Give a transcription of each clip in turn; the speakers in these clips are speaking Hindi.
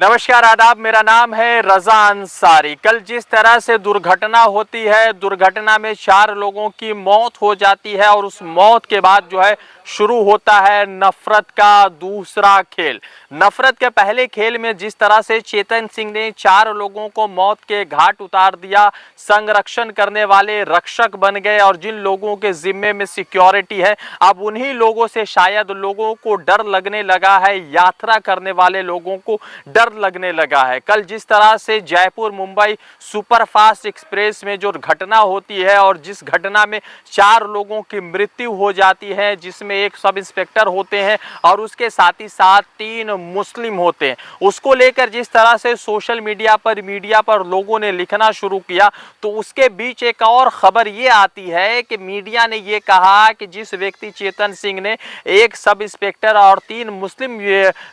नमस्कार आदाब, मेरा नाम है रजा अंसारी। कल जिस तरह से दुर्घटना होती है, दुर्घटना में 4 लोगों की मौत हो जाती है और उस मौत के बाद जो है शुरू होता है नफरत का दूसरा खेल। नफरत के पहले खेल में जिस तरह से चेतन सिंह ने 4 लोगों को मौत के घाट उतार दिया, संरक्षण करने वाले रक्षक बन गए और जिन लोगों के जिम्मे में सिक्योरिटी है, अब उन्हीं लोगों से शायद लोगों को डर लगने लगा है, यात्रा करने वाले लोगों को डर लगने लगा है। कल जिस तरह से जयपुर मुंबई सुपरफास्ट एक्सप्रेस में जो घटना होती है और जिस घटना में 4 लोगों की मृत्यु हो जाती है, जिसमें एक सब इंस्पेक्टर होते हैं और उसके साथ ही साथ 3 मुस्लिम होते हैं, उसको लेकर जिस तरह से सोशल मीडिया पर लोगों ने लिखना शुरू किया, तो उसके बीच एक और खबर ये आती है कि मीडिया ने ये कहा कि जिस व्यक्ति चेतन सिंह ने एक सब इंस्पेक्टर और 3 मुस्लिम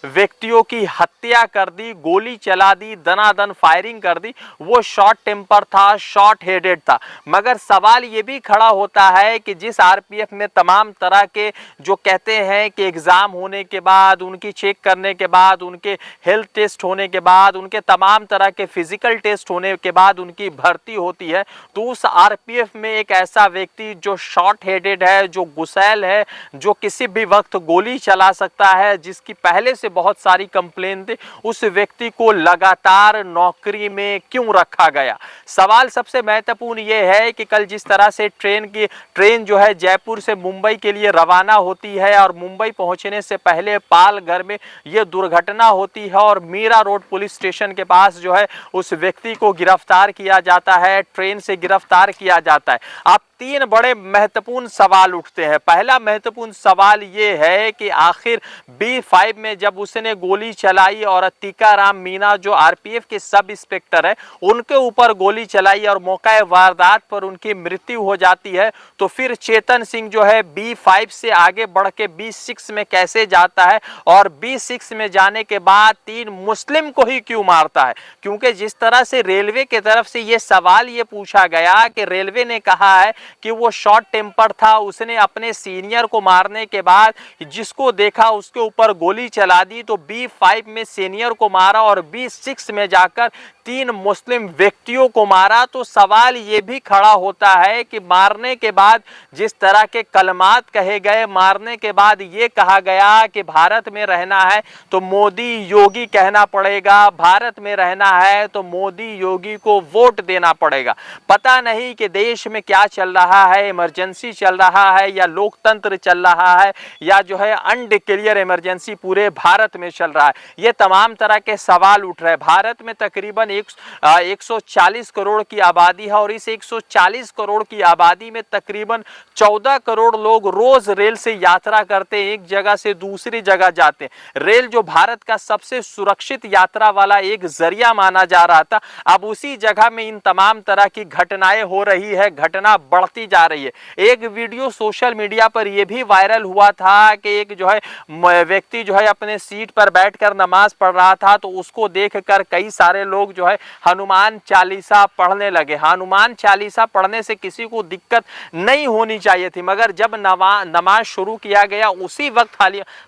व्यक्तियों की हत्या कर दी, गोली चला दी, दनादन फायरिंग कर दी, वो शॉर्ट टेम्पर था, शॉर्ट हेडेड था। मगर सवाल ये भी खड़ा होता है कि जिस आरपीएफ में तमाम तरह के जो कहते हैं कि एग्जाम होने के बाद, उनकी चेक करने के बाद, उनके हेल्थ टेस्ट होने के बाद, उनके तमाम तरह के फिजिकल टेस्ट होने के बाद उनकी भर्ती होती है, तो उस आरपीएफ में एक ऐसा व्यक्ति जो शॉर्ट हेडेड है, जो गुसैल है, जो किसी भी वक्त गोली चला सकता है, जिसकी पहले से बहुत सारी कंप्लेन थी, उस व्यक्ति को लगातार नौकरी में क्यों रखा गया। सवाल सबसे महत्वपूर्ण यह है कि कल जिस तरह से ट्रेन जो है जयपुर से मुंबई के लिए रवाना होती है और मुंबई पहुंचने से पहले पालघर में यह दुर्घटना होती है और मीरा रोड पुलिस स्टेशन के पास जो है उस व्यक्ति को गिरफ्तार किया जाता है, ट्रेन से गिरफ्तार किया जाता है। अब 3 बड़े महत्वपूर्ण सवाल उठते हैं। पहला महत्वपूर्ण सवाल यह है कि आखिर B5 में जब उसने गोली चलाई और टीकाराम मीना जो आरपीएफ के सब इंस्पेक्टर है, उनके ऊपर गोली चलाई और मौका वारदात पर उनकी मृत्यु हो जाती है, तो फिर चेतन सिंह जो है B5 से आगे बढ़ के B6 में कैसे जाता है और B6 में जाने के बाद 3 मुस्लिम को ही क्यों मारता है। क्योंकि जिस तरह से रेलवे की तरफ से यह सवाल ये पूछा गया कि रेलवे ने कहा है कि वो शॉर्ट टेम्पर था, उसने अपने सीनियर को मारने के बाद जिसको देखा उसके ऊपर गोली चला दी, तो B5 में सीनियर को मारा और B6 में जाकर 3 मुस्लिम व्यक्तियों को मारा। तो सवाल ये भी खड़ा होता है कि मारने के बाद जिस तरह के कलमात कहे गए, मारने के बाद ये कहा गया कि भारत में रहना है तो मोदी योगी कहना पड़ेगा, भारत में रहना है तो मोदी योगी को वोट देना पड़ेगा। पता नहीं कि देश में क्या चल रहा है, इमरजेंसी चल रहा है या लोकतंत्र चल रहा है या जो है अनडिक्लेयर इमरजेंसी पूरे भारत में चल रहा है, ये तमाम तरह के सवाल उठ रहे हैं। भारत में तकरीबन 140 करोड़ की आबादी है और इस 140 करोड़ की आबादी में तकरीबन 14 करोड़ लोग रोज रेल से यात्रा करते हैं, एक जगह से दूसरी जगह जाते हैं। रेल जो भारत का सबसे सुरक्षित यात्रा वाला एक जरिया माना जा रहा था, अब उसी जगह में इन तमाम तरह की घटनाएं हो रही है, घटना बढ़ती जा रही है। एक वीडियो सोशल मीडिया पर यह भी वायरल हुआ था कि एक जो है व्यक्ति जो है अपने सीट पर बैठकर नमाज पढ़ रहा था, तो उसको देखकर कई सारे लोग जो है हनुमान चालीसा पढ़ने लगे। हनुमान चालीसा पढ़ने से किसी को दिक्कत नहीं होनी चाहिए थी, मगर जब नमाज शुरू किया गया उसी वक्त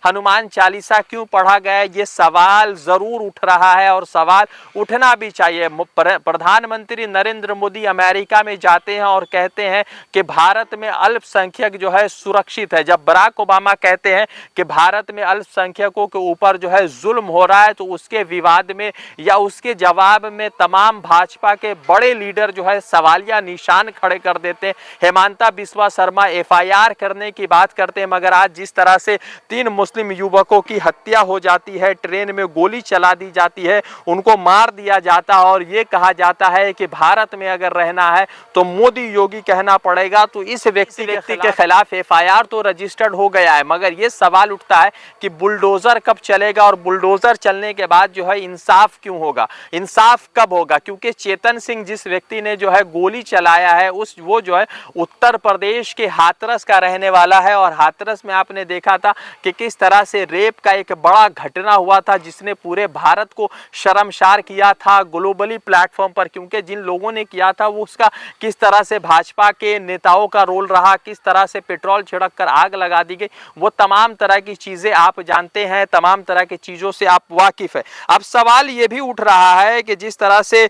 हनुमान चालीसा क्यों पढ़ा गया, ये सवाल जरूर उठ रहा है और सवाल उठना भी चाहिए। प्रधानमंत्री नरेंद्र मोदी अमेरिका में जाते हैं और कहते हैं कि भारत में अल्पसंख्यक जो है सुरक्षित है। जब बराक ओबामा कहते हैं कि भारत में अल्पसंख्यकों के ऊपर जो है जुल्म हो रहा है, तो उसके विवाद में या उसके जवाब में तमाम भाजपा के बड़े लीडर जो है सवालिया निशान खड़े कर देते हैं। हेमंता बिस्वा शर्मा एफआईआर करने की बात करते हैं, मगर आज जिस तरह से 3 मुस्लिम युवकों की हत्या हो जाती है, ट्रेन में गोली चला दी जाती है, उनको मार दिया जाता है और ये कहा जाता है कि भारत में अगर रहना है तो मोदी योगी कहना पड़ेगा, तो इस व्यक्ति के खिलाफ एफआईआर तो रजिस्टर्ड हो गया है, मगर ये सवाल उठता है कि बुलडोजर कब चलेगा और बुलडोजर चलने के बाद जो है इंसाफ क्यों होगा, इंसाफ कब होगा। क्योंकि चेतन सिंह जिस व्यक्ति ने जो है गोली चलाया है वो जो है उत्तर प्रदेश के हाथरस का रहने वाला है और हाथरस में आपने देखा था कि किस तरह से रेप का एक बड़ा घटना हुआ था, जिसने पूरे भारत को शर्मसार किया था ग्लोबली प्लेटफॉर्म पर। क्योंकि जिन लोगों ने किया था वो उसका किस तरह से भाजपा के के नेताओं का रोल रहा, किस तरह से पेट्रोल छिड़क कर आग लगा दी गई, वो तमाम तरह की चीजें आप जानते हैं, तमाम तरह की चीजों से आप वाकिफ है। अब सवाल ये भी उठ रहा है कि जिस तरह से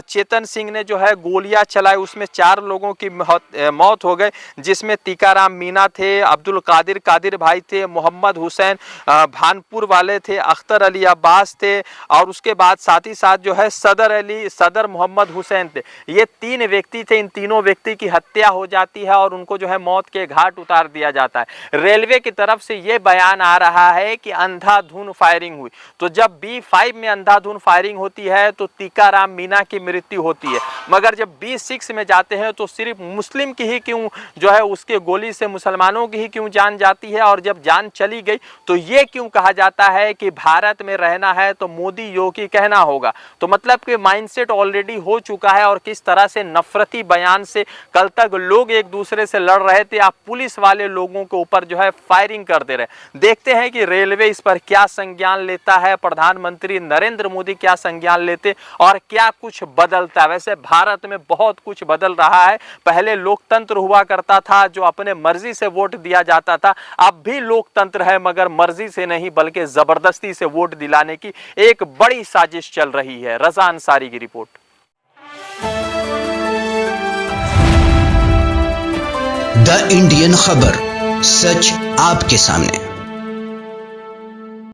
चेतन सिंह ने जो है गोलियां चलाई, उसमें 4 लोगों की मौत हो गई, जिसमें टीकाराम मीणा थे, अब्दुल कादिर भाई थे, मोहम्मद हुसैन भानपुर वाले थे, अख्तर अली अब्बास थे, और उसके बाद साथ ही साथ जो है सदर मोहम्मद हुसैन थे। ये 3 व्यक्ति थे। इन तीनों व्यक्ति की हत्या हो जाती है और उनको जो है मौत के घाट उतार दिया जाता है। रेलवे की तरफ से ये बयान आ रहा है कि अंधाधुंध फायरिंग हुई। तो जब B5 में अंधाधुंध फायरिंग होती है तो टीकाराम मीणा की मृत्यु होती है, मगर जब B6 में जाते हैं तो सिर्फ मुस्लिम की ही क्यों जो है उसके गोली से मुसलमानों की ही क्यों जान जाती है, और जब जान चली गई तो ये क्यों कहा जाता है कि भारत में रहना है तो मोदी योगी कहना होगा। तो मतलब कि माइंडसेट ऑलरेडी हो चुका है, और किस तरह से नफरती बयान से कल तक लोग एक दूसरे से लड़ रहे थे, आप पुलिस वाले लोगों के ऊपर जो है फायरिंग कर दे रहे। देखते हैं कि रेलवे इस पर क्या संज्ञान लेता है, प्रधानमंत्री नरेंद्र मोदी क्या संज्ञान लेते और क्या कुछ बदलता है। वैसे भारत में बहुत कुछ बदल रहा है। पहले लोकतंत्र हुआ करता था जो अपने मर्जी से वोट दिया जाता था, अब भी लोकतंत्र है मगर मर्जी से नहीं बल्कि जबरदस्ती से वोट दिलाने की एक बड़ी साजिश चल रही है। रजा अंसारी की रिपोर्ट। द इंडियन खबर, सच आपके सामने।